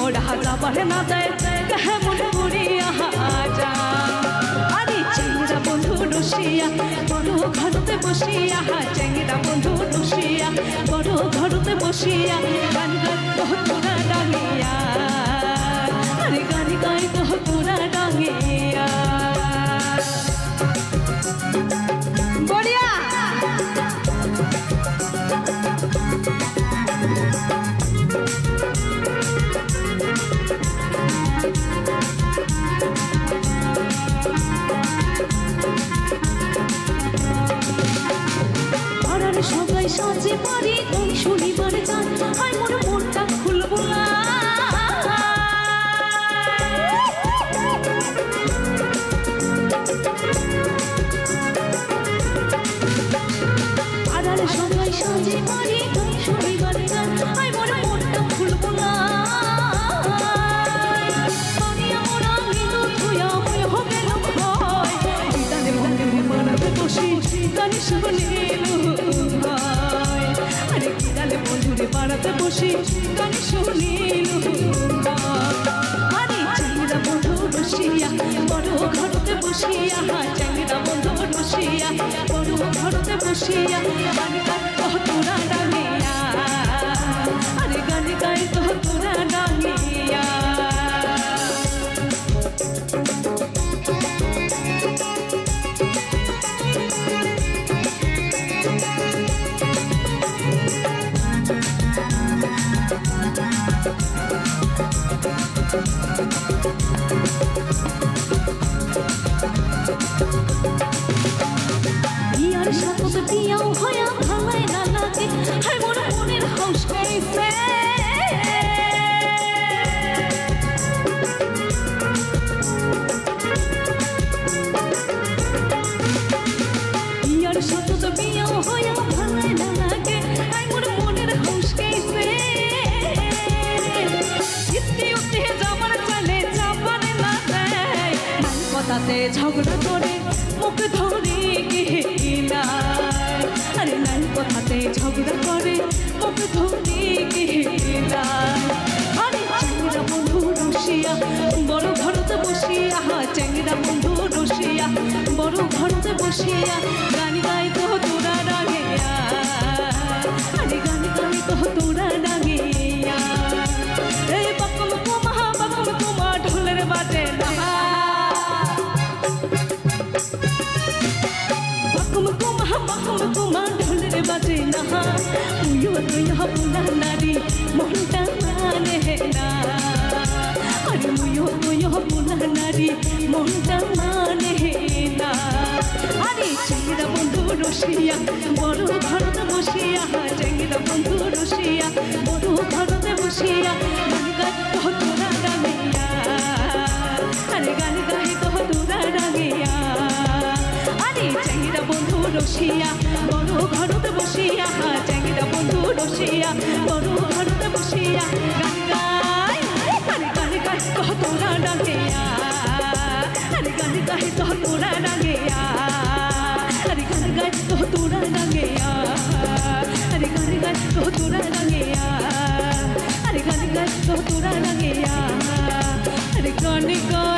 মোরা যাবার না যায় কেমন করিয়া যা আরে চেংরা বন্ধু রসিয়া বড় ঘরতে বসিয়া চেংরা বন্ধু রসিয়া বড় ঘরতে বসিয়া গান গাই কহ তোরা ডাঙিয়া আরে গান গাই কহ তোরা ডাঙিয়া বড়িয়া সবাই সাজে পারি কোন শনিবার যান আই মোর মনটা খুলবো না আড়াল সবাই সাজে পারি কোন শনিবার যান আই মোর মনটা খুলবো না পানিয়া মোরা মিনু থুয়া মই হবে না ভয় ইদানে মনে মানতে বসি গানি শুনিলু পাড়াতে বসে গান শুনিলু আরে চেংরা বন্ধু রসিয়া বড় ঘরতে বসিয়া চেংরা বন্ধু রসিয়া বড় ঘরতে বসিয়া গান গাই কহ তোরা ডাঙিয়া আরে গান গাই কহ তোরা ডাঙিয়া বিয়ার সাথে বিয়াও হয়া ভালাই না লাগে হাই মোর মনের হাউস করিছে বিয়ার সাথে বিয়াও হয়া ভালাই না লাগে হাই মোর মনের হাউস করিছে ইতি উঠে যাবার চলে যাবার না দেয় মান কথাতে ঝগড়া করে মুখ ধরে গেলা আরে নাই কথাতে ঝগড়া করে মুখ ধরে গেলা আরে চেংরা বন্ধু রসিয়া বড় ঘরতে বসিয়া চেংরা বন্ধু রসিয়া বড় ঘরতে বসিয়া গান গাই কহ তোরা ডাঙিয়া আরে গান গাই কহ তোরা ডাঙিয়া এই বকম কুমা ঢোলের বাজে না বকম কুমা ঢোলের বাজে না তুইও তুইয়া পুনা নারী মনটা মানে না আরে মুইও তুইও পুনা নারী মনটা মানে না আরে চেংরা বন্ধু রসিয়া বড় ঘরতে বসিয়া চেংরা বন্ধু রসিয়া বড় ঘরতে বসিয়া গান গাই কহ তোরা ডাঙিয়া আরে গান গাই কহ তোরা ডাঙিয়া আরে চেংরা বন্ধু রসিয়া বড় ঘরতে বসিয়া চেংরা বন্ধু রসিয়া বড় ঘরতে বসিয়া গান গাই আরে গান গাই কহ তোরা ডাঙিয়া আরে গান গাই কহ তোরা ডাঙিয়া আরে গান গাই কহ তোরা ডাঙিয়া আরে গান গাই কহ তোরা ডাঙিয়া আরে গান গাই কহ তোরা ডাঙিয়া আরে গান গাই